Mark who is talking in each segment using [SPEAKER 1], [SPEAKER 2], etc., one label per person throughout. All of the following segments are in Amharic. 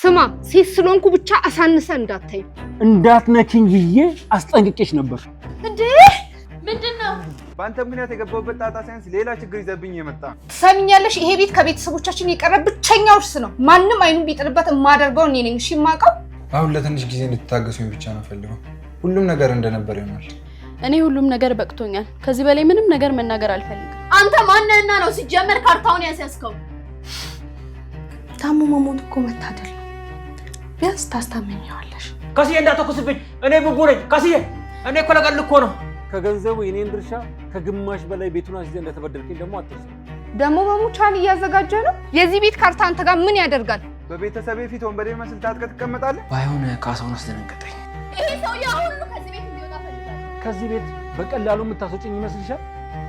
[SPEAKER 1] ስማ ሴት ስለሆንኩ ብቻ አሳንሰ እንዳታይ
[SPEAKER 2] እንዳትነኪኝ ብዬ አስጠንቅቄሽ ነበር
[SPEAKER 1] እንዴ ምንድነው
[SPEAKER 3] ባንተ ምክንያት የገባውበት ጣጣ ሳይንስ ሌላ ችግር ይዘብኝ የመጣ
[SPEAKER 1] ትሰሚኛለሽ ይሄ ቤት ከቤተሰቦቻችን የቀረ ብቸኛ ውርስ ነው ማንንም አይኑን ቢጥልበት የማደርገው እኔ ነኝ እሺ ማቀው
[SPEAKER 4] አሁን ለትንሽ ጊዜ እንድትታገሱኝ ብቻ ነው ፈልገው ሁሉም ነገር እንደነበር ይሆናል
[SPEAKER 5] እኔ ሁሉም ነገር በቅቶኛል ከዚህ በላይ ምንም ነገር መናገር አልፈልግም
[SPEAKER 1] አንተ ማንነህና ነው ሲጀመር ካርታውን ያስያዝከው
[SPEAKER 5] ታሙ መሞት እኮ መታደል ነው ቢያንስ ታስታመኛለሽ
[SPEAKER 2] ካሲዬ እንዳትተኩስብኝ እኔ ቡቡ ነኝ ካሲዬ እኔ እኮ ለቀልድ እኮ ነው ከገንዘቡ የኔን ድርሻ ከግማሽ በላይ ቤቱን አስይዘህ እንደተበደልከኝ ደግሞ አትርሳ
[SPEAKER 1] ደግሞ በሙቻን እያዘጋጀ ነው የዚህ ቤት ካርታ አንተ ጋር ምን ያደርጋል
[SPEAKER 3] በቤተሰቤ ፊት ወንበዴ መስል ታጥቀህ ትቀመጣለህ
[SPEAKER 4] ባይሆን ካሳውን አስደነገጠኝ
[SPEAKER 1] ይሄ ሰው ያሁሉ ከዚህ ቤት እንዲወጣ ፈልጋለሁ
[SPEAKER 2] ከዚህ ቤት በቀላሉ የምታስወጪኝ ይመስልሻል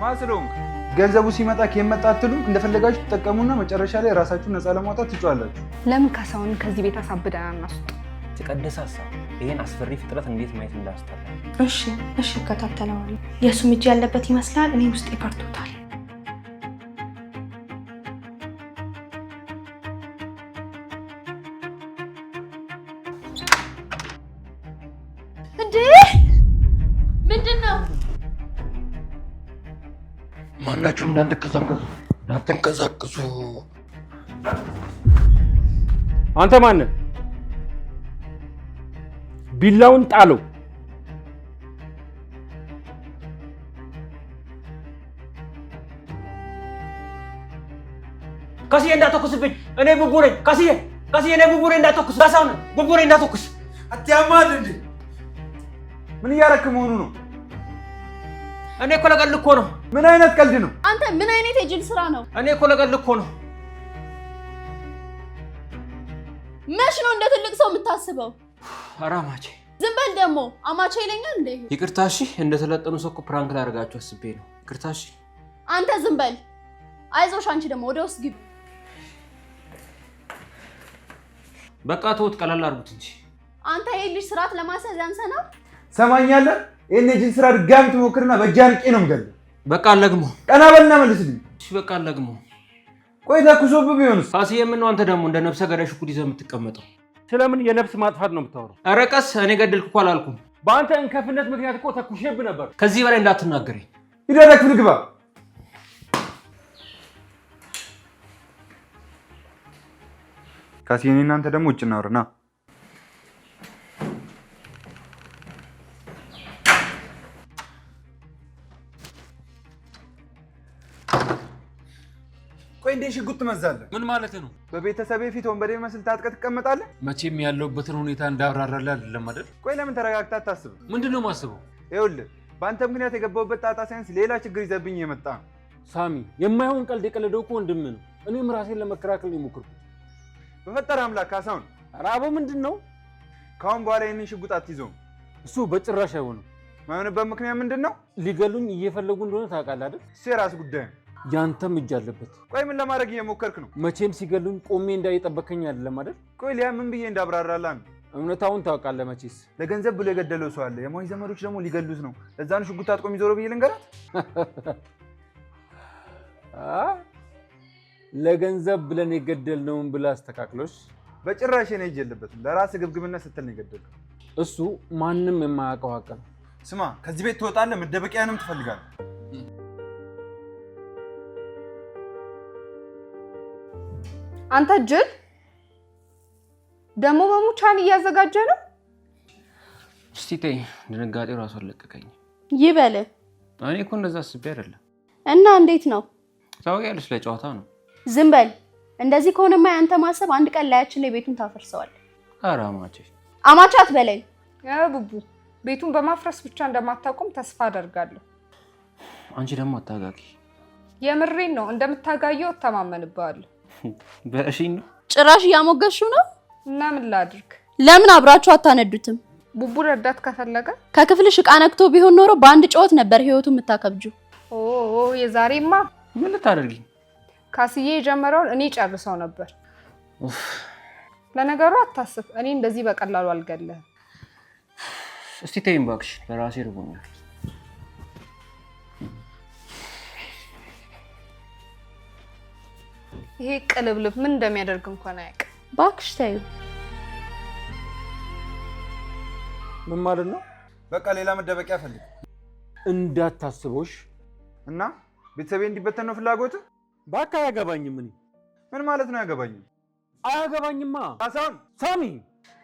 [SPEAKER 3] ማስሎንክ ገንዘቡ ሲመጣ ከመጣ አትሉም እንደፈለጋችሁ ተጠቀሙና መጨረሻ ላይ ራሳችሁን ነፃ ለማውጣት ትጫዋላችሁ
[SPEAKER 1] ለምን ካሳውን ከዚህ ቤት አሳብደን አናስወጣ
[SPEAKER 6] ተቀደሰ ሐሳብ ይሄን አስፈሪ ፍጥረት እንዴት ማየት እንዳስጠላ
[SPEAKER 5] እሺ ከታተለዋለሁ የሱ እጅ ያለበት ይመስላል እኔ ውስጥ ይፈርቶታል
[SPEAKER 1] እንዴ ምንድነው
[SPEAKER 4] ማናችሁም እንዳትንቀሳቀሱ
[SPEAKER 2] አንተ ማን ነህ ቢላውን ጣለው ካሲዬ እንዳትተኩስብኝ እኔ ቡቡ ነኝ ካሲዬ እኔ ቡቡ ነኝ እንዳትተኩስ ዳሳውን ቡቡ ነኝ እንዳትተኩስ
[SPEAKER 3] አትያማል እንዴ ምን እያረክ መሆኑ ነው
[SPEAKER 2] እኔ እኮ ለቀልድ እኮ ነው
[SPEAKER 3] ምን አይነት ቀልድ ነው
[SPEAKER 1] አንተ ምን አይነት የጅል ስራ ነው
[SPEAKER 2] እኔ እኮ ለቀልድ እኮ ነው
[SPEAKER 1] መች ነው እንደ ትልቅ ሰው የምታስበው
[SPEAKER 2] አራማቼ
[SPEAKER 1] ዝም በል ደግሞ አማቼ ይለኛል እንዴ
[SPEAKER 2] ይቅርታ እሺ እንደተለጠኑ ሰው እኮ ፕራንክ ላደርጋችሁ አስቤ ነው ይቅርታ እሺ
[SPEAKER 1] አንተ ዝም በል አይዞሽ አንቺ ደግሞ ወደ ውስጥ ግቢ
[SPEAKER 2] በቃ ተውት ቀላል አድርጉት እንጂ
[SPEAKER 1] አንተ ይሄ ልጅ ስርዓት ለማስያዝ ያንሰና
[SPEAKER 3] ሰማኛለህ ይሄን የጅል ስራ ድጋሚ ትሞክርና በእጅ አንቄ ነው የምገልህ
[SPEAKER 2] በቃ አለግሞ
[SPEAKER 3] ቀና በልና መልስልኝ
[SPEAKER 2] እሺ በቃ አለግሞ
[SPEAKER 3] ቆይ ተኩሶብህ ቢሆንስ
[SPEAKER 2] ካሲዬ ምን ነው አንተ ደግሞ እንደ ነፍሰ ገዳይ ሽኩል ይዘህ የምትቀመጠው ስለምን የነፍስ ማጥፋት ነው የምታወራው ኧረ ቀስ እኔ ገደልኩ እኮ አላልኩም በአንተ እንከፍነት ምክንያት እኮ ተኩሼብህ ነበር ከዚህ በላይ እንዳትናገረኝ
[SPEAKER 3] ሂደህ ክፍል ግባ ካሲዬ እኔ እናንተ ደግሞ ውጭ እናውራና ቆይ እንዴ ሽጉጥ ትመዛለህ
[SPEAKER 2] ምን ማለት ነው
[SPEAKER 3] በቤተሰቤ ፊት ወንበዴ መስል ታጥቀህ ትቀመጣለህ
[SPEAKER 2] መቼም ያለውበትን ሁኔታ እንዳብራራልህ አይደለም አይደል
[SPEAKER 3] ቆይ ለምን ተረጋግተህ አታስብም
[SPEAKER 2] ምንድነው ማስበው
[SPEAKER 3] ይኸውልህ በአንተ ምክንያት የገባውበት ጣጣ ሳይንስ ሌላ ችግር ይዘብኝ የመጣ
[SPEAKER 2] ሳሚ የማይሆን ቀልድ የቀለደው እኮ ወንድም ነው እኔም ራሴን ለመከራከል ይሞክርኩ
[SPEAKER 3] በፈጠረ አምላክ ካሳውን
[SPEAKER 2] ራቦ ምንድነው
[SPEAKER 3] ካሁን በኋላ ይሄንን ሽጉጥ አትይዘውም
[SPEAKER 2] እሱ በጭራሽ አይሆንም
[SPEAKER 3] ማይሆንበት ምክንያት ምንድነው
[SPEAKER 2] ሊገሉኝ እየፈለጉ እንደሆነ ታውቃለህ አይደል
[SPEAKER 3] እሱ የራስ ጉዳይ ነው
[SPEAKER 2] ያንተም እጅ አለበት
[SPEAKER 3] ቆይ ምን ለማድረግ እየሞከርክ ነው
[SPEAKER 2] መቼም ሲገሉኝ ቆሜ እንዳይጠበከኝ አይደለም አይደል
[SPEAKER 3] ቆይ ሊያ ምን ብዬ እንዳብራራላን
[SPEAKER 2] እውነታውን ታውቃለህ መቼስ
[SPEAKER 3] ለገንዘብ ብሎ የገደለው ሰው አለ የሟች ዘመዶች ደግሞ ሊገሉት ነው ለዛ ነው ሽጉጥ አጥቆ የሚዞረው ብዬ ልንገራት
[SPEAKER 2] ለገንዘብ ብለን የገደልነውን ብላ አስተካክሎሽ
[SPEAKER 3] በጭራሽ እኔ እጅ የለበትም ለራስ ግብግብነት ስትል ነው የገደለው
[SPEAKER 2] እሱ ማንም የማያውቀው ሀቅ ነው
[SPEAKER 3] ስማ ከዚህ ቤት ትወጣለህ መደበቂያንም ትፈልጋለህ
[SPEAKER 1] አንተ ጅል ደግሞ በሙቻን እያዘጋጀ ነው
[SPEAKER 6] እስቲ ተይ ድንጋጤው ራሱ አለቀቀኝ
[SPEAKER 5] ይበል
[SPEAKER 6] እኔ እኮ እንደዛ አስቤ አይደለም
[SPEAKER 5] እና እንዴት ነው
[SPEAKER 6] ታውቂያለሽ ለጨዋታ ነው
[SPEAKER 5] ዝም በል እንደዚህ ከሆነማ ያንተ ማሰብ አንድ ቀን ላያችን ላይ ቤቱን ታፈርሰዋል
[SPEAKER 1] አማቻት በለኝ ቡቡ ቤቱን በማፍረስ ብቻ እንደማታቆም ተስፋ አደርጋለሁ
[SPEAKER 6] አንቺ ደግሞ አታጋቂ
[SPEAKER 1] የምሬን ነው እንደምታጋየው ተማመንባለሁ
[SPEAKER 6] በእሺኝ ነው
[SPEAKER 5] ጭራሽ ያሞገሽው ነው
[SPEAKER 1] እና ምን ላድርግ
[SPEAKER 5] ለምን አብራችሁ አታነዱትም
[SPEAKER 1] ቡቡ ረዳት ከፈለገ
[SPEAKER 5] ከክፍልሽ ዕቃ ነክቶ ቢሆን ኖሮ በአንድ ጨዋታ ነበር ህይወቱ የምታከብጁ
[SPEAKER 1] የዛሬማ
[SPEAKER 6] ምን ልታደርጊ
[SPEAKER 1] ካሲዬ የጀመረውን እኔ ጨርሰው ነበር ለነገሩ አታስብ እኔ እንደዚህ በቀላሉ አልገለህም
[SPEAKER 6] እስቲ ተይኝ እባክሽ ለራሴ ርቦኛል
[SPEAKER 1] ይሄ ቅልብልብ ምን እንደሚያደርግ እንኳን አያውቅም
[SPEAKER 5] እባክሽ ተይው
[SPEAKER 2] ምን ማለት ነው?
[SPEAKER 3] በቃ ሌላ መደበቂያ ፈልግ
[SPEAKER 2] እንዳታስቦሽ
[SPEAKER 3] እና ቤተሰቤ እንዲበተን ነው ፍላጎት?
[SPEAKER 2] ባካ አያገባኝም።
[SPEAKER 3] ምን ማለት ነው አያገባኝም?
[SPEAKER 2] አያገባኝማ።
[SPEAKER 3] ካሳሁን
[SPEAKER 2] ሳሚ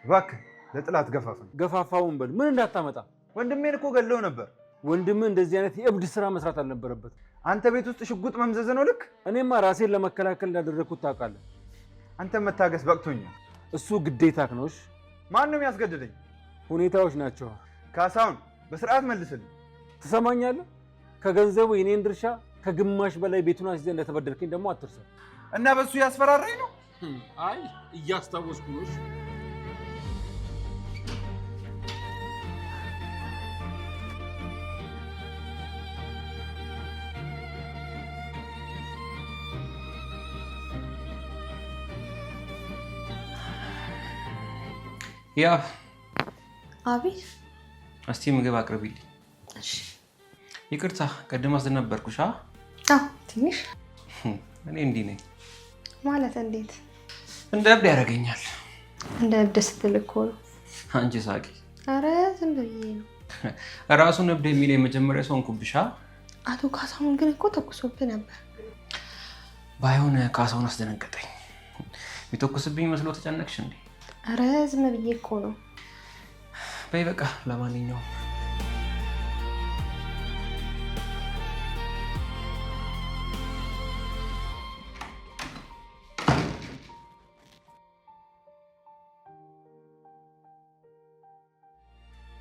[SPEAKER 3] እባክህ ለጥላት ገፋፈን
[SPEAKER 2] ገፋፋውን በል ምን እንዳታመጣ።
[SPEAKER 3] ወንድሜን እኮ ገለው ነበር።
[SPEAKER 2] ወንድምህ እንደዚህ አይነት የእብድ ስራ መስራት አልነበረበት።
[SPEAKER 3] አንተ ቤት ውስጥ ሽጉጥ መምዘዝ ነው ልክ?
[SPEAKER 2] እኔማ ራሴን ለመከላከል እንዳደረግኩት ታውቃለህ።
[SPEAKER 3] አንተ መታገስ በቅቶኛል።
[SPEAKER 2] እሱ ግዴታክ ነው። እሺ
[SPEAKER 3] ማን ነው የሚያስገድደኝ?
[SPEAKER 2] ሁኔታዎች ናቸው።
[SPEAKER 3] ካሳሁን በስርዓት መልስልኝ።
[SPEAKER 2] ትሰማኛለህ? ከገንዘቡ የኔን ድርሻ ከግማሽ በላይ ቤቱን አስይዘህ እንደተበደልከኝ ደግሞ አትርሳ።
[SPEAKER 3] እና በሱ ያስፈራራኝ ነው?
[SPEAKER 2] አይ እያስታወስኩ ነው።
[SPEAKER 6] ያ
[SPEAKER 5] አቤት።
[SPEAKER 6] እስቲ ምግብ አቅርቢልኝ።
[SPEAKER 5] እሺ።
[SPEAKER 6] ይቅርታ ቅድም አስደነበርኩሽ።
[SPEAKER 5] ትንሽ
[SPEAKER 6] እኔ እንዲህ ነኝ
[SPEAKER 5] ማለት እንዴት?
[SPEAKER 6] እንደ እብድ ያደርገኛል።
[SPEAKER 5] እንደ እብድ ስትል እኮ ነው።
[SPEAKER 6] አንቺ ሳቂ።
[SPEAKER 5] ኧረ ዝም ብዬ ነው።
[SPEAKER 6] ራሱን እብድ የሚል የመጀመሪያ ሰው እንኩብሻ።
[SPEAKER 5] አቶ ካሳሁን ግን እኮ ተኩሶብህ ነበር።
[SPEAKER 6] ባይሆን ካሳሁን አስደነገጠኝ። የሚተኩስብኝ መስሎ ተጨነቅሽ እንዴ?
[SPEAKER 5] ኧረ ዝም ብዬ እኮ ነው።
[SPEAKER 6] በይ በቃ ለማንኛውም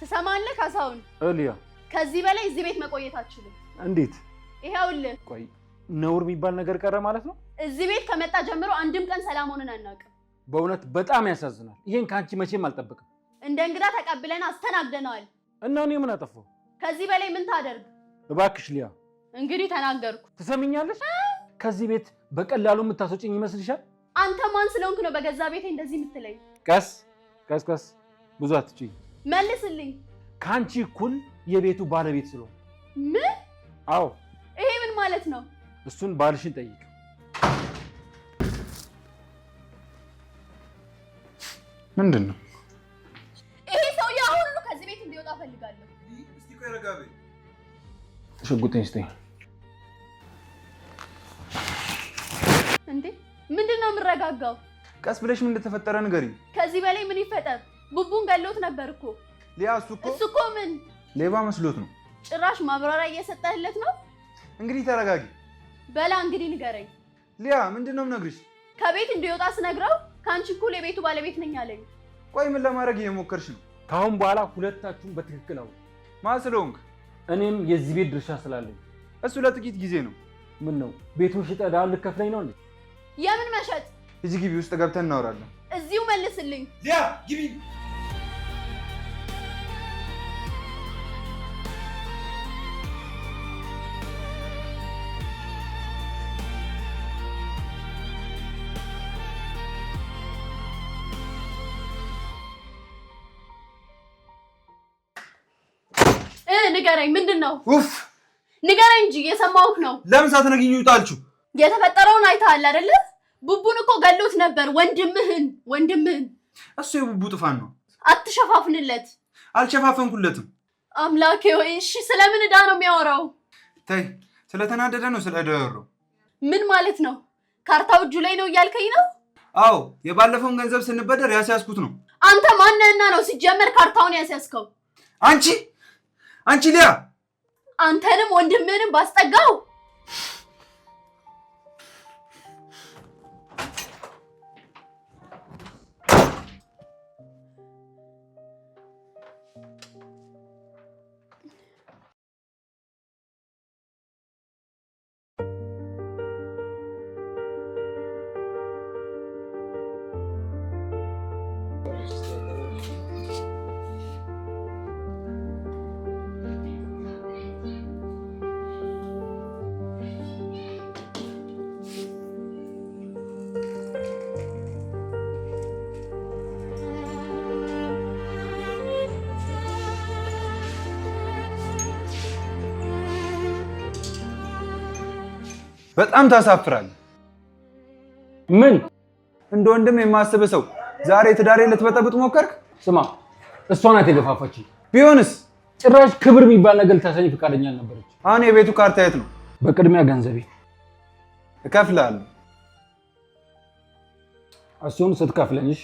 [SPEAKER 1] ትሰማለህ ካሳሁን?
[SPEAKER 2] እልያ
[SPEAKER 1] ከዚህ በላይ እዚህ ቤት መቆየት አትችልም።
[SPEAKER 2] እንዴት?
[SPEAKER 1] ይኸውልህ
[SPEAKER 2] ቆይ ነውር የሚባል ነገር ቀረ ማለት ነው?
[SPEAKER 1] እዚህ ቤት ከመጣ ጀምሮ አንድም ቀን ሰላም ሆነን አናውቅም።
[SPEAKER 2] በእውነት በጣም ያሳዝናል። ይሄን ከአንቺ መቼም አልጠብቅም።
[SPEAKER 1] እንደ እንግዳ ተቀብለን አስተናግደነዋል።
[SPEAKER 2] እና እኔ ምን አጠፋሁ?
[SPEAKER 1] ከዚህ በላይ ምን ታደርግ?
[SPEAKER 2] እባክሽ ሊያ።
[SPEAKER 1] እንግዲህ ተናገርኩ።
[SPEAKER 2] ትሰሚኛለሽ? ከዚህ ቤት በቀላሉ የምታስወጪኝ ይመስልሻል?
[SPEAKER 1] አንተ ማን ስለሆንክ ነው በገዛ ቤቴ እንደዚህ የምትለኝ?
[SPEAKER 2] ቀስ ቀስ ቀስ፣ ብዙ አትጪ።
[SPEAKER 1] መልስልኝ።
[SPEAKER 2] ከአንቺ እኩል የቤቱ ባለቤት ስለሆነ።
[SPEAKER 1] ምን?
[SPEAKER 2] አዎ።
[SPEAKER 1] ይሄ ምን ማለት ነው?
[SPEAKER 2] እሱን ባልሽን ጠይቅ።
[SPEAKER 3] ምንድን ነው?
[SPEAKER 1] ይሄ ሰውዬ አሁን ሁሉ ከዚህ ቤት እንዲወጣ ፈልጋለሁ።
[SPEAKER 3] እስቲ ቆይ ረጋ በይ።
[SPEAKER 2] ሽጉጤን ስጠኝ።
[SPEAKER 1] እንዴ ምንድን ነው የምረጋጋው?
[SPEAKER 3] ቀስ ብለሽ ምን እንደተፈጠረ ንገሪኝ።
[SPEAKER 1] ከዚህ በላይ ምን ይፈጠር? ቡቡን ገሎት ነበር እኮ
[SPEAKER 3] ሊያ። እሱ እኮ
[SPEAKER 1] ምን
[SPEAKER 3] ሌባ መስሎት ነው።
[SPEAKER 1] ጭራሽ ማብራሪያ እየሰጠህለት ነው።
[SPEAKER 3] እንግዲህ ተረጋጊ።
[SPEAKER 1] በላ እንግዲህ ንገረኝ።
[SPEAKER 3] ሊያ ምንድን ነው የምነግርሽ?
[SPEAKER 1] ከቤት እንዲወጣ ስነግረው ከአንቺ እኩል የቤቱ ባለቤት ነኝ አለኝ።
[SPEAKER 3] ቆይ ምን ለማድረግ እየሞከርሽ ነው?
[SPEAKER 2] ከአሁን በኋላ ሁለታችሁም በትክክል አውሩ።
[SPEAKER 3] ማን ስለሆንክ?
[SPEAKER 2] እኔም የዚህ ቤት ድርሻ ስላለኝ።
[SPEAKER 3] እሱ ለጥቂት ጊዜ ነው።
[SPEAKER 2] ምን ነው ቤቱን ሽጠህ ዕዳ ልትከፍለኝ ነው እንዴ?
[SPEAKER 1] የምን መሸጥ?
[SPEAKER 3] እዚህ ግቢ ውስጥ ገብተን እናወራለን።
[SPEAKER 1] እዚሁ መልስልኝ።
[SPEAKER 3] ሊያ ግቢ።
[SPEAKER 1] ንገረኝ። ምንድን ነው?
[SPEAKER 3] ኡፍ
[SPEAKER 1] ንገረኝ እንጂ እየሰማሁህ ነው።
[SPEAKER 3] ለምን ሳትነግሪኝ ይውጣልችሁ?
[SPEAKER 1] የተፈጠረውን አይተሃል አይደለ? ቡቡን እኮ ገሎት ነበር። ወንድምህን።
[SPEAKER 3] እሱ የቡቡ ጥፋን ነው።
[SPEAKER 1] አትሸፋፍንለት።
[SPEAKER 3] አልሸፋፈንኩለትም።
[SPEAKER 1] አምላኬ ሆይ፣ እሺ ስለምን ዕዳ ነው የሚያወራው?
[SPEAKER 3] ተይ፣ ስለተናደደ ነው ስለ ዕዳው ያወራው።
[SPEAKER 1] ምን ማለት ነው? ካርታው እጁ ላይ ነው እያልከኝ ነው?
[SPEAKER 3] አዎ፣ የባለፈውን ገንዘብ ስንበደር ያስያዝኩት ነው።
[SPEAKER 1] አንተ ማንህና ነው ሲጀመር ካርታውን ያስያዝከው?
[SPEAKER 3] አንቺ ሊያ፣
[SPEAKER 1] አንተንም ወንድምህንም ባስጠጋው።
[SPEAKER 3] በጣም ታሳፍራለህ።
[SPEAKER 2] ምን?
[SPEAKER 3] እንደ ወንድም የማስብ ሰው ዛሬ ትዳሬ ልትበጠብጥ ሞከርክ?
[SPEAKER 2] ስማ፣ እሷ ናት የገፋፋችኝ።
[SPEAKER 3] ቢሆንስ
[SPEAKER 2] ጭራሽ ክብር የሚባል ነገር ልታሳይ ፈቃደኛ አልነበረች።
[SPEAKER 3] አሁን የቤቱ ካርታ የት ነው?
[SPEAKER 2] በቅድሚያ ገንዘቤ
[SPEAKER 3] እከፍልሃለሁ።
[SPEAKER 2] እሱን ስትከፍለኝሽ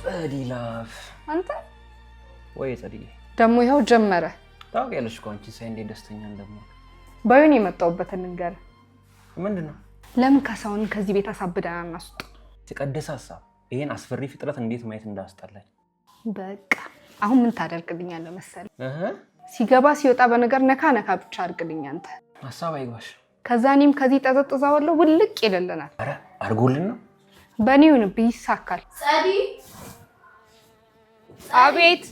[SPEAKER 6] ጸዲላፍ
[SPEAKER 1] አንተ
[SPEAKER 6] ወይ ጸዲዬ
[SPEAKER 1] ደግሞ ይኸው ጀመረ።
[SPEAKER 6] ታውቂያለሽ እኮ አንቺ ሳይ እንዴት ደስተኛ እንደምሆን።
[SPEAKER 1] ባዩን የመጣሁበትን ንገር።
[SPEAKER 6] ምንድነው?
[SPEAKER 1] ለምን ካሳውን ከዚህ ቤት አሳብደን አናስወጣ?
[SPEAKER 6] የተቀደሰ ሀሳብ። ይሄን አስፈሪ ፍጥረት እንዴት ማየት እንዳስጠላኝ።
[SPEAKER 1] በቃ አሁን ምን ታደርግልኛለህ መሰለህ? ሲገባ ሲወጣ በነገር ነካ ነካ ብቻ አድርግልኝ አንተ።
[SPEAKER 6] ሀሳብ አይጓሽ።
[SPEAKER 1] ከዛ እኔም ከዚህ ጠዘጥዛዋለሁ ውልቅ ይልልናል።
[SPEAKER 6] አረ አርጎልን ነው።
[SPEAKER 1] በእኔ ይሁንብህ ይሳካል።
[SPEAKER 5] ጸዲ
[SPEAKER 1] አቤት።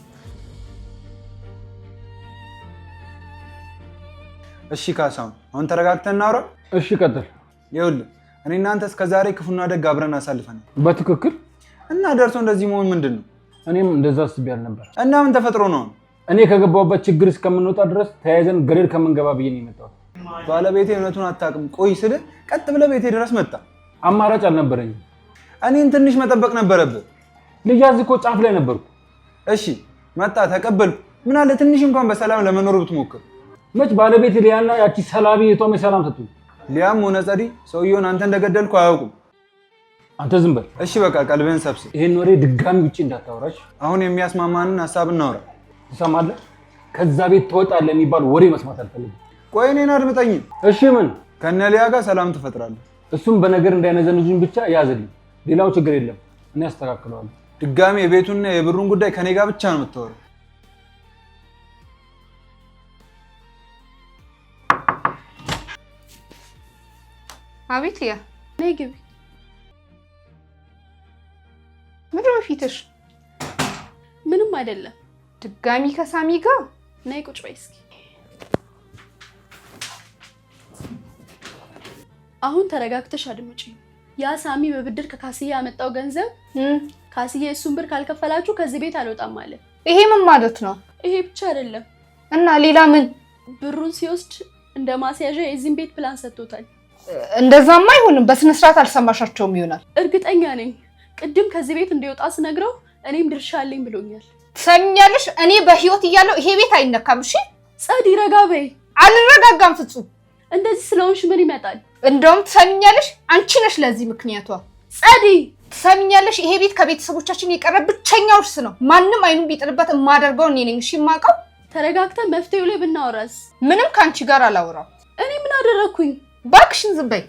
[SPEAKER 3] እሺ ካሳሁን አሁን ተረጋግተን እናውራ።
[SPEAKER 2] እሺ ቀጥል።
[SPEAKER 3] ይኸውልህ እኔ እናንተ እስከዛሬ ክፉና ደግ አብረን አሳልፈናል።
[SPEAKER 2] በትክክል
[SPEAKER 3] እና ደርሶ እንደዚህ መሆን ምንድነው?
[SPEAKER 2] እኔም እንደዛ አስቤ አልነበር።
[SPEAKER 3] እና ምን ተፈጥሮ ነው?
[SPEAKER 2] እኔ ከገባሁበት ችግር እስከምንወጣ ድረስ ተያይዘን ገደል ከምንገባ ብዬ ነው የመጣሁት።
[SPEAKER 3] ባለቤቴ እውነቱን አታውቅም። ቆይ ስልህ ቀጥ ብለህ ቤቴ ድረስ መጣ።
[SPEAKER 2] አማራጭ አልነበረኝም።
[SPEAKER 3] እኔን ትንሽ መጠበቅ ነበረብህ።
[SPEAKER 2] ልያዝ እኮ ጫፍ ላይ ነበርኩ።
[SPEAKER 3] እሺ መጣ፣ ተቀበልኩ። ምን አለ ትንሽ እንኳን በሰላም ለመኖር ብትሞክር።
[SPEAKER 2] መች ባለቤት ሊያና ያቺ ሰላቢ የቷም ሰላም ሰጡኝ።
[SPEAKER 3] ሊያም ሆነ ጸዲ ሰውየውን አንተ እንደገደልኩ አያውቁም።
[SPEAKER 2] አንተ ዝም በል
[SPEAKER 3] እሺ። በቃ ቀልብህን ሰብስብ።
[SPEAKER 2] ይሄን ወሬ ድጋሚ ውጪ እንዳታወራሽ።
[SPEAKER 3] አሁን የሚያስማማንን ሀሳብ እናውራ።
[SPEAKER 2] ትሰማለህ? ከዛ ቤት ትወጣለህ የሚባል ወሬ መስማት አልፈልግም።
[SPEAKER 3] ቆይ እኔን አድምጠኝ።
[SPEAKER 2] እሺ ምን?
[SPEAKER 3] ከነ ሊያ ጋር ሰላም ትፈጥራለህ።
[SPEAKER 2] እሱም በነገር እንዳይነዘንዙኝ ብቻ ያዝልኝ። ሌላው ችግር የለም፣ እኔ አስተካክለዋለሁ።
[SPEAKER 3] ድጋሚ የቤቱና የብሩን ጉዳይ ከኔ ጋር ብቻ ነው የምታወራው።
[SPEAKER 1] አቤት ሊያ።
[SPEAKER 5] ነይ ግቢ።
[SPEAKER 1] ምንድን ነው ፊትሽ?
[SPEAKER 5] ምንም አይደለም።
[SPEAKER 1] ድጋሚ ከሳሚ ጋር?
[SPEAKER 5] ነይ ቁጭ በይ እስኪ። አሁን ተረጋግተሽ አድምጪኝ። ያ ሳሚ በብድር ከካስዬ ያመጣው ገንዘብ ካስዬ እሱን ብር ካልከፈላችሁ ከዚህ ቤት አልወጣም አለ።
[SPEAKER 1] ይሄ ምን ማለት ነው?
[SPEAKER 5] ይሄ ብቻ አይደለም
[SPEAKER 1] እና ሌላ ምን?
[SPEAKER 5] ብሩን ሲወስድ እንደ ማስያዣ የዚህን ቤት ፕላን ሰጥቶታል።
[SPEAKER 1] እንደዛማ አይሆንም። በስነ ስርዓት አልሰማሻቸውም ይሆናል።
[SPEAKER 5] እርግጠኛ ነኝ። ቅድም ከዚህ ቤት እንዲወጣ ስነግረው እኔም ድርሻ አለኝ ብሎኛል።
[SPEAKER 1] ትሰሚኛለሽ? እኔ በህይወት እያለሁ ይሄ ቤት አይነካም። እሺ
[SPEAKER 5] ጸዲ፣ ረጋ በይ።
[SPEAKER 1] አልረጋጋም ፍጹም።
[SPEAKER 5] እንደዚህ ስለሆንሽ ምን ይመጣል?
[SPEAKER 1] እንደውም ትሰሚኛለሽ? አንቺ ነሽ ለዚህ ምክንያቷ።
[SPEAKER 5] ጸዲ፣
[SPEAKER 1] ትሰሚኛለሽ? ይሄ ቤት ከቤተሰቦቻችን የቀረ ብቸኛ ውርስ ነው። ማንም አይኑን ቢጥልበት የማደርገው እኔ ነኝ። እሺ የማውቀው።
[SPEAKER 5] ተረጋግተን መፍትሄው ላይ ብናወራስ?
[SPEAKER 1] ምንም ከአንቺ ጋር አላወራም።
[SPEAKER 5] እኔ ምን አደረኩኝ?
[SPEAKER 1] እባክሽን ዝም በይ።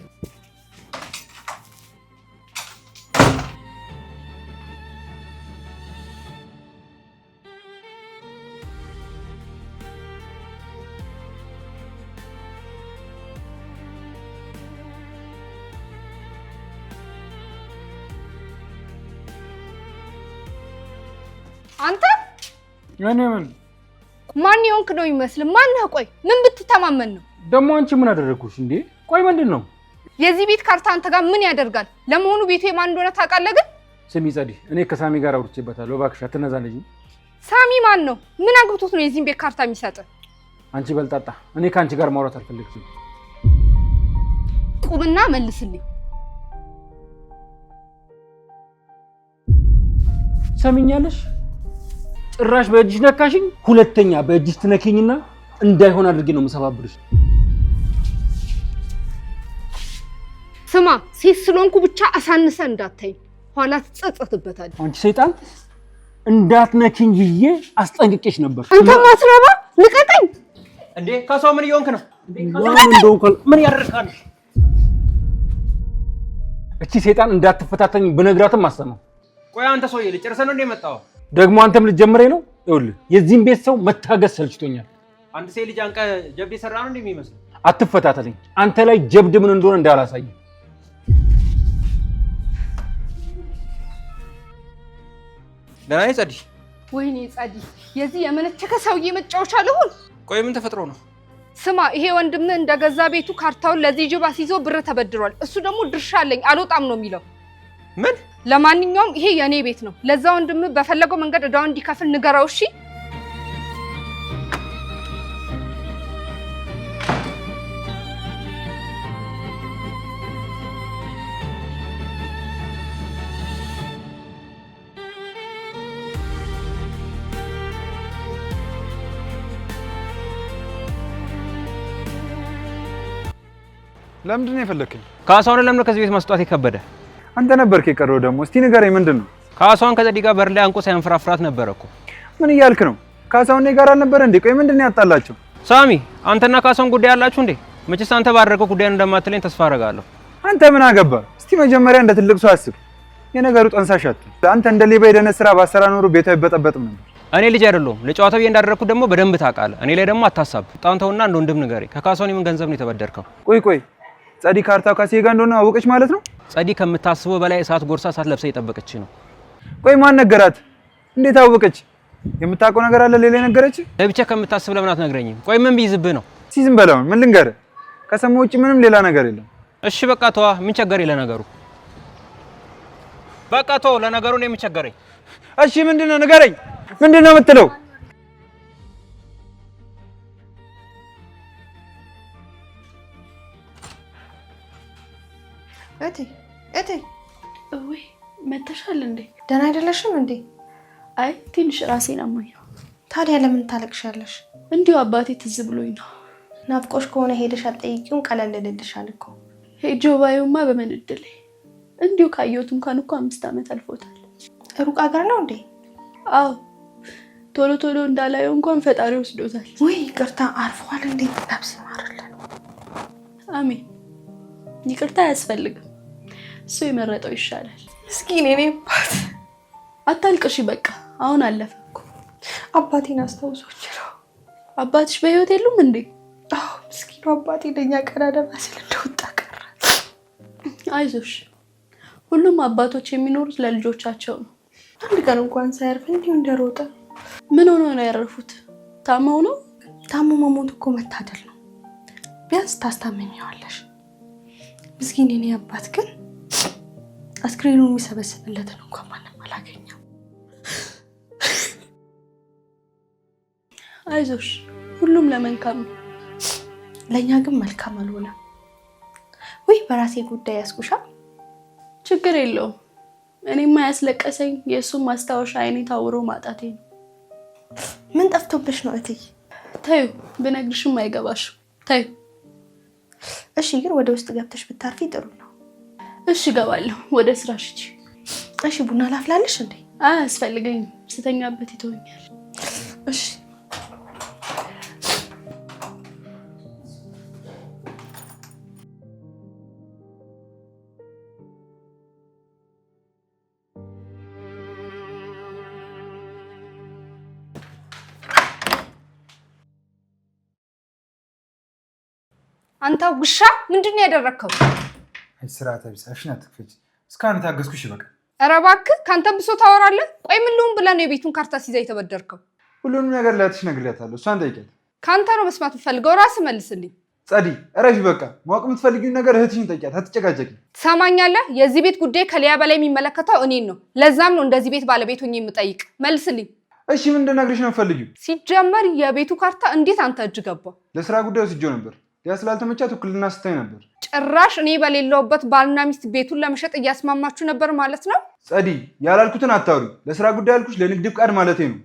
[SPEAKER 1] አንተ
[SPEAKER 2] እኔ ምን
[SPEAKER 1] ማን የሆንክ ነው ይመስል? ማን ነህ? ቆይ ምን ብትተማመን ነው
[SPEAKER 2] ደግሞ? አንቺ ምን አደረኩሽ እንዴ? ቆይ ምንድን ነው?
[SPEAKER 1] የዚህ ቤት ካርታ አንተ ጋር ምን ያደርጋል? ለመሆኑ ቤቱ የማን እንደሆነ ታውቃለህ? ግን
[SPEAKER 2] ስሚ ጸዲ፣ እኔ ከሳሚ ጋር አውርቼበታለሁ። እባክሽ አትነዛለኝ።
[SPEAKER 1] ሳሚ ማን ነው? ምን አግብቶት ነው የዚህን ቤት ካርታ የሚሰጥ?
[SPEAKER 2] አንቺ በልጣጣ፣ እኔ ከአንቺ ጋር ማውራት አልፈልግም።
[SPEAKER 1] ቁምና መልስልኝ።
[SPEAKER 2] ሰሚኛለሽ? ጭራሽ በእጅሽ ነካሽኝ። ሁለተኛ በእጅሽ ትነኪኝና እንዳይሆን አድርጌ ነው የምሰባብርሽ።
[SPEAKER 1] ስማ፣ ሴት ስለሆንኩ ብቻ አሳንሰ እንዳታይ፣ ኋላ ትጸጸትበታለህ።
[SPEAKER 2] አንቺ ሰይጣን፣ እንዳትነኪኝ ብዬ አስጠንቅቄሽ ነበር።
[SPEAKER 1] አንተ ማትረባ፣ ልቀቀኝ!
[SPEAKER 6] እንዴ ካሳው ምን እየሆንክ ነው?
[SPEAKER 2] ምን ያደርካል? እቺ ሰይጣን እንዳትፈታተኝ ብነግራትም አሰማው።
[SPEAKER 6] ቆይ አንተ ሰውዬ ልጨርሰህ ነው እንደ መጣው?
[SPEAKER 2] ደግሞ አንተም ልትጀምረኝ ነው? ይኸውልህ የዚህን ቤት ሰው መታገስ ሰልችቶኛል።
[SPEAKER 6] አንድ ሴት ልጅ አንቀ ጀብድ የሰራ ነው እንደሚመስለው።
[SPEAKER 2] አትፈታተለኝ። አንተ ላይ ጀብድ ምን እንደሆነ እንዳላሳይ።
[SPEAKER 6] ደህና ነኝ ጸዲ።
[SPEAKER 1] ወይኔ ጸዲ፣ የዚህ የመነቸከ ሰውዬ መጫወቻ ልሁን?
[SPEAKER 6] ቆይ ምን ተፈጥሮ ነው?
[SPEAKER 1] ስማ፣ ይሄ ወንድምህ እንደገዛ ቤቱ ካርታውን ለዚህ ጅብ አስይዞ ብር ተበድሯል። እሱ ደግሞ ድርሻ አለኝ አልወጣም ነው የሚለው።
[SPEAKER 6] ምን?
[SPEAKER 1] ለማንኛውም ይሄ የኔ ቤት ነው። ለዛ ወንድምህ በፈለገው መንገድ እዳውን እንዲከፍል ንገረው። እሺ
[SPEAKER 3] ለምንድን ነው የፈለከኝ?
[SPEAKER 2] ካሳውን ለምን ከዚህ ቤት ማስጣት የከበደ?
[SPEAKER 3] አንተ ነበርክ የቀረው ደግሞ። እስቲ ንገረኝ ምንድነው?
[SPEAKER 2] ካሳውን ከጸዲ ጋር በር ላይ አንቆ ሳይንፈራፍራት ነበር እኮ።
[SPEAKER 3] ምን እያልክ ነው? ካሳውን እኔ ጋር አልነበረ እንዴ? ቆይ ምንድነው ያጣላችሁ?
[SPEAKER 2] ሳሚ አንተና ካሳውን ጉዳይ ያላችሁ እንዴ? መቼስ አንተ ባደረገው ጉዳይ እንደማትለኝ ተስፋ አደርጋለሁ።
[SPEAKER 3] አንተ ምን አገባ? እስቲ መጀመሪያ እንደ ትልቅ ሰው አስብ። የነገሩ ጠንሳሽ አትሁን። አንተ እንደ ሌባ የደነት ስራ ባሰራ ኖሮ ቤቱ አይበጠበጥም ነበር።
[SPEAKER 2] እኔ ልጅ አይደለሁም። ለጨዋታው እንዳደረኩት ደግሞ በደንብ ታውቃለህ። እኔ ላይ ደግሞ አታሳብ። ጣንተውና እንደ ወንድም ንገረኝ። ከካሳውን የምን ገንዘብ ነው የተበደርከው?
[SPEAKER 3] ቆይ ጸዲ ካርታው ካሴ ጋር እንደሆነ አወቀች ማለት ነው?
[SPEAKER 2] ጸዲ ከምታስበው በላይ እሳት ጎርሳ እሳት ለብሳ እየጠበቀች ነው።
[SPEAKER 3] ቆይ ማን ነገራት? እንዴት አወቀች? የምታውቀው ነገር አለ ሌላ ነገረች?
[SPEAKER 2] ለብቻ ከምታስብ ለምን አትነግረኝም? ቆይ ምን ቢይዝብህ ነው?
[SPEAKER 3] እስቲ ዝም በለው። ምን ልንገርህ? ከሰማው ውጪ ምንም ሌላ ነገር የለም።
[SPEAKER 2] እሺ በቃ ተዋ። ምን ቸገረኝ ለነገሩ? በቃ ተው። ለነገሩ ነው የምቸገረኝ።
[SPEAKER 3] እሺ ምንድነው? ንገረኝ። ምንድነው የምትለው?
[SPEAKER 5] እቴ ወይ መተሻል እንዴ?
[SPEAKER 7] ደህና አይደለሽም እንዴ?
[SPEAKER 5] አይ ትንሽ ራሴን አሞኝ ነው።
[SPEAKER 7] ታዲያ ለምን ታለቅሻለሽ?
[SPEAKER 5] እንዲሁ አባቴ ትዝ ብሎኝ ነው።
[SPEAKER 7] ናፍቆሽ ከሆነ ሄደሽ አትጠይቂውን? ቀለል ልልሻል እኮ።
[SPEAKER 5] ሄጆ ባዩማ በምን እድሌ። እንዲሁ ካየሁት እንኳን እኮ 5 ዓመት አልፎታል።
[SPEAKER 7] ሩቅ ሀገር ነው እንዴ?
[SPEAKER 5] አዎ ቶሎ እንዳላየው እንኳን ፈጣሪ ወስዶታል።
[SPEAKER 7] ወይ ይቅርታ፣ አርፏል እንዴ? ነፍስ ይማርልን።
[SPEAKER 5] አሜን። ይቅርታ አያስፈልግም። እሱ የመረጠው ይሻላል።
[SPEAKER 7] ምስኪን የኔ አባት።
[SPEAKER 5] አታልቅሽ በቃ፣ አሁን አለፈ እኮ።
[SPEAKER 7] አባቴን አስታውሶች ነው።
[SPEAKER 5] አባትሽ በህይወት የሉም እንዴ?
[SPEAKER 7] አዎ ምስኪኑ አባቴ ለኛ ቀዳዳ ሲል እንደወጣ ቀረ።
[SPEAKER 5] አይዞሽ፣ ሁሉም አባቶች የሚኖሩት ለልጆቻቸው ነው።
[SPEAKER 7] አንድ ቀን እንኳን ሳያርፍ እንዲሁ እንደሮጠ።
[SPEAKER 5] ምን ሆኖ ነው ያረፉት? ታመው ነው?
[SPEAKER 7] ታሞ መሞት እኮ መታደል ነው። ቢያንስ ታስታመሚዋለሽ። ምስኪን የኔ አባት ግን አስክሬኑ የሚሰበስብለትን እንኳን ማንም አላገኘም።
[SPEAKER 5] አይዞሽ፣ ሁሉም ለመልካም ነው።
[SPEAKER 7] ለእኛ ግን መልካም አልሆነም። ወይ በራሴ ጉዳይ ያስኩሻ።
[SPEAKER 5] ችግር የለውም። እኔማ ያስለቀሰኝ የእሱን ማስታወሻ አይኔ ታውሮ ማጣቴ ነው።
[SPEAKER 7] ምን ጠፍቶብሽ ነው እትዬ?
[SPEAKER 5] ተይው፣ ብነግርሽም አይገባሽም። ተይው።
[SPEAKER 7] እሺ ግን ወደ ውስጥ ገብተሽ ብታርፊ ጥሩ ነው።
[SPEAKER 5] እሺ እገባለሁ። ወደ ስራሽ ሂጂ።
[SPEAKER 7] እሺ ቡና ላፍላለሽ እንዴ?
[SPEAKER 5] አያስፈልገኝም፣ ስተኛበት ይተወኛል።
[SPEAKER 7] እሺ
[SPEAKER 1] አንተ ውሻ ምንድነው ያደረከው?
[SPEAKER 3] አይ ስራታ ቢሳሽና ተከፈች። እስካሁን ታገስኩሽ በቃ።
[SPEAKER 1] ኧረ እባክህ ካንተ ብሶ ታወራለህ። ቆይ ምን ልሁን ብለህ ነው የቤቱን ካርታ ሲይዛ የተበደርከው?
[SPEAKER 3] ሁሉንም ነገር ላትሽ ነግሬያታለሁ። እሷን ጠይቂያት።
[SPEAKER 1] ካንተ ነው መስማት የምፈልገው። ራስህ መልስልኝ።
[SPEAKER 3] ጸዲ እረፊ በቃ። ማወቅ የምትፈልጊውን ነገር እህትሽን ጠይቂያት። አትጨቃጨቂ።
[SPEAKER 1] ትሰማኛለህ? የዚህ ቤት ጉዳይ ከሊያ በላይ የሚመለከተው እኔን ነው። ለዛም ነው እንደዚህ ቤት ባለቤት ሆኜ የምጠይቅ። መልስልኝ።
[SPEAKER 3] እሺ ምን እንደነግርሽ ነው የምትፈልጊው?
[SPEAKER 1] ሲጀመር የቤቱ ካርታ እንዴት አንተ እጅ ገባ?
[SPEAKER 3] ለስራ ጉዳይ ወስጄው ነበር። ያ ስላልተመቻት ውክልና ስታይ ነበር።
[SPEAKER 1] ጭራሽ እኔ በሌለውበት ባልና ሚስት ቤቱን ለመሸጥ እያስማማችሁ ነበር ማለት ነው?
[SPEAKER 3] ጸዲ ያላልኩትን አታውሪ። ለስራ ጉዳይ ያልኩሽ ለንግድ ፍቃድ ማለቴ ነው።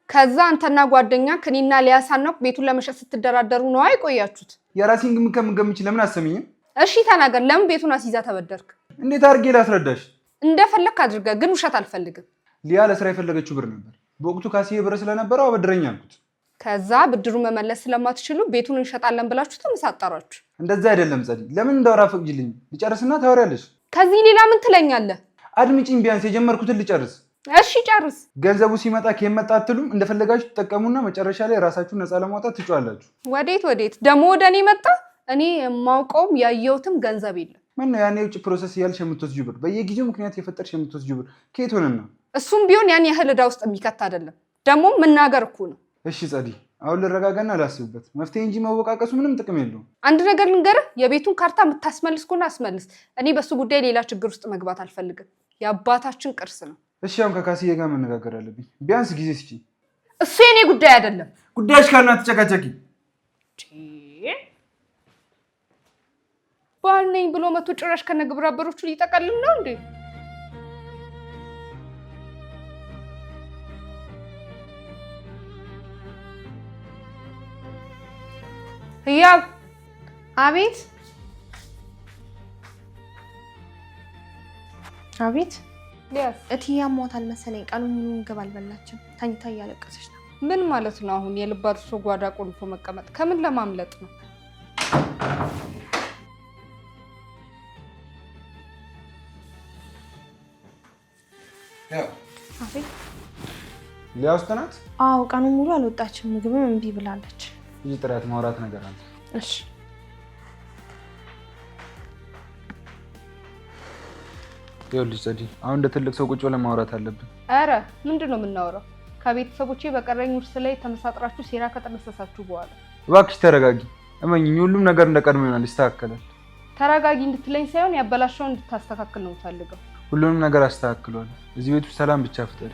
[SPEAKER 1] ከዛ አንተና ጓደኛ ከኔና ሊያሳነው ቤቱን ለመሸጥ ስትደራደሩ ነው አይቆያችሁት?
[SPEAKER 3] የራሴን ግምት ከምገምች ለምን አሰሚኝም?
[SPEAKER 1] እሺ ተናገር። ለምን ቤቱን አስይዛ ተበደርክ?
[SPEAKER 3] እንዴት አድርጌ ላስረዳሽ?
[SPEAKER 1] እንደፈለክ አድርገህ፣ ግን ውሸት አልፈልግም።
[SPEAKER 3] ሊያ ለስራ የፈለገችው ብር ነበር። በወቅቱ ካሲዬ ብር ስለነበረው አበድረኝ አልኩት።
[SPEAKER 1] ከዛ ብድሩ መመለስ ስለማትችሉ ቤቱን እንሸጣለን ብላችሁ ተመሳጠራችሁ።
[SPEAKER 3] እንደዛ አይደለም ጸዲ። ለምን እንዳወራ ፈቅጂልኝ። ልጨርስና ታወሪያለሽ።
[SPEAKER 1] ከዚህ ሌላ ምን ትለኛለህ?
[SPEAKER 3] አድምጪኝ፣ ቢያንስ የጀመርኩትን ልጨርስ።
[SPEAKER 1] እሺ ጨርስ።
[SPEAKER 3] ገንዘቡ ሲመጣ ከመጣ አትሉም። እንደፈለጋችሁ ተጠቀሙና መጨረሻ ላይ ራሳችሁን ነፃ ለማውጣት ትጫዋላችሁ።
[SPEAKER 1] ወዴት ደግሞ ወደ እኔ መጣ? እኔ የማውቀውም ያየሁትም ገንዘብ የለም።
[SPEAKER 3] ምን ነው ያኔ የውጭ ፕሮሰስ እያልሽ የምትወስጂው ብር፣ በየጊዜው ምክንያት የፈጠርሽ የምትወስጂው ብር ከየት ሆነና?
[SPEAKER 1] እሱም ቢሆን ያን ያህል ዕዳ ውስጥ የሚከት አይደለም። ደግሞ መናገር እኮ ነው።
[SPEAKER 3] እሺ ጸዲ፣ አሁን ልረጋጋና ላስብበት። መፍትሄ እንጂ መወቃቀሱ ምንም ጥቅም የለውም።
[SPEAKER 1] አንድ ነገር ልንገርህ፣ የቤቱን ካርታ የምታስመልስ ከሆነ አስመልስ። እኔ በሱ ጉዳይ ሌላ ችግር ውስጥ መግባት አልፈልግም። የአባታችን ቅርስ ነው።
[SPEAKER 3] እሺ አሁን ከካስዬ ጋር መነጋገር አለብኝ። ቢያንስ ጊዜ ስጪኝ።
[SPEAKER 1] እሱ የኔ ጉዳይ አይደለም።
[SPEAKER 3] ጉዳይሽ ካልና ተጨቃጨቂ።
[SPEAKER 1] ባል ነኝ ብሎ መቶ ጭራሽ ከነግብረ አበሮቹ ሊጠቀልል ነው እንዴ? ህያብ።
[SPEAKER 7] አቤት። አቤት
[SPEAKER 1] ሊያስ
[SPEAKER 7] እትዬ አሟታል መሰለኝ። ቀኑን ሙሉ ምግብ አልበላችም። ተኝታ እያለቀሰች ነው።
[SPEAKER 1] ምን ማለት ነው አሁን? የልባት ሰው ጓዳ ቆልፎ መቀመጥ ከምን ለማምለጥ ነው?
[SPEAKER 7] አቤት
[SPEAKER 3] ሊያውስጥ ናት?
[SPEAKER 7] አዎ፣ ቀኑን ሙሉ አልወጣችም። ምግብም እምቢ ብላለች።
[SPEAKER 3] ይህ ጥራት ማውራት ነገር አለ።
[SPEAKER 7] እሺ
[SPEAKER 3] ይኸውልሽ ጸዲ፣ አሁን እንደ ትልቅ ሰው ቁጭ ብለን ማውራት አለብን።
[SPEAKER 1] አረ ምንድን ነው የምናወራው? ከቤተሰቦቼ በቀረኝ ውርስ ላይ ተመሳጥራችሁ ሴራ ከጠነሰሳችሁ በኋላ።
[SPEAKER 3] እባክሽ ተረጋጊ። እመኝኝ፣ ሁሉም ነገር እንደ ቀድሞ ይሆናል፣ ይስተካከላል።
[SPEAKER 1] ተረጋጊ እንድትለኝ ሳይሆን ያበላሸውን እንድታስተካክል ነው የምፈልገው።
[SPEAKER 3] ሁሉንም ነገር አስተካክሏል። እዚህ ቤት ውስጥ ሰላም ብቻ ፍጠሪ።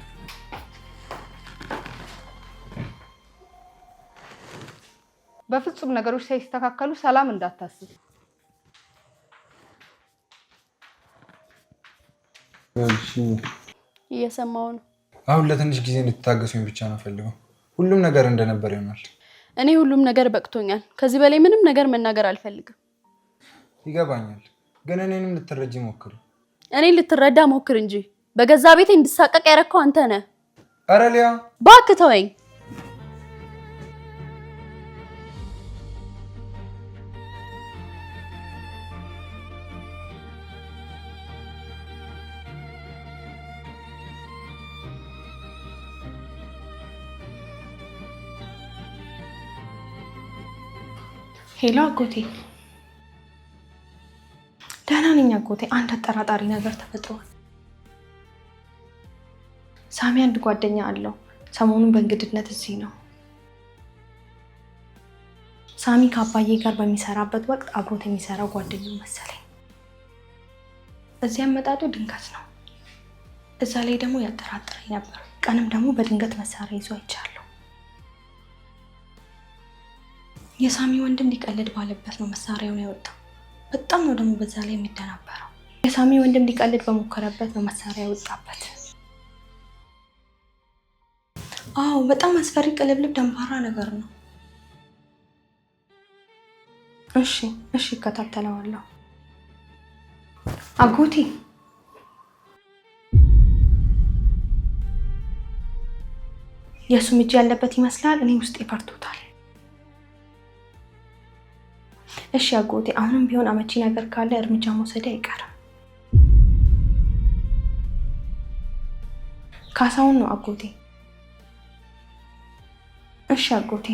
[SPEAKER 1] በፍጹም ነገሮች ሳይስተካከሉ ሰላም እንዳታስብ።
[SPEAKER 5] እየሰማው ነው።
[SPEAKER 4] አሁን ለትንሽ ጊዜ እንድትታገሱኝ ብቻ ነው ፈልገው። ሁሉም ነገር እንደነበር ይሆናል።
[SPEAKER 5] እኔ ሁሉም ነገር በቅቶኛል። ከዚህ በላይ ምንም ነገር መናገር አልፈልግም።
[SPEAKER 4] ይገባኛል፣ ግን እኔንም ልትረጂ ሞክሪ።
[SPEAKER 5] እኔ ልትረዳ ሞክር እንጂ በገዛ ቤቴ እንድሳቀቅ ያረከው አንተ ነህ።
[SPEAKER 4] ኧረ ሊያ
[SPEAKER 5] እባክህ ተወኝ።
[SPEAKER 7] ሄሎ አጎቴ። ደህና ነኝ አጎቴ። አንድ አጠራጣሪ ነገር ተፈጥሯል። ሳሚ አንድ ጓደኛ አለው። ሰሞኑን በእንግድነት እዚህ ነው። ሳሚ ከአባዬ ጋር በሚሰራበት ወቅት አብሮት የሚሰራው ጓደኛው መሰለኝ። እዚህ አመጣጡ ድንገት ነው። እዛ ላይ ደግሞ ያጠራጥረኝ ነበር። ቀንም ደግሞ በድንገት መሳሪያ ይዞ አይቻለሁ። የሳሚ ወንድም ሊቀልድ ባለበት ነው መሳሪያውን ያወጣው። በጣም ነው ደግሞ በዛ ላይ የሚደናበረው። የሳሚ ወንድም ሊቀልድ በሞከረበት ነው መሳሪያ ያወጣበት። አዎ በጣም አስፈሪ ቅልብልብ ደንባራ ነገር ነው። እሺ እከታተለዋለሁ። አጎቴ የሱም እጅ ያለበት ይመስላል። እኔ ውስጥ ይፈርቶታል። እሺ አጎቴ፣ አሁንም ቢሆን አመቺ ነገር ካለ እርምጃ መውሰድ አይቀርም። ካሳውን ነው አጎቴ። እሺ አጎቴ፣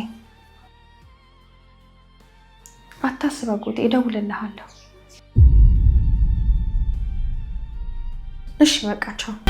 [SPEAKER 7] አታስብ አጎቴ፣ እደውልልሃለሁ። እሺ በቃ ቻው።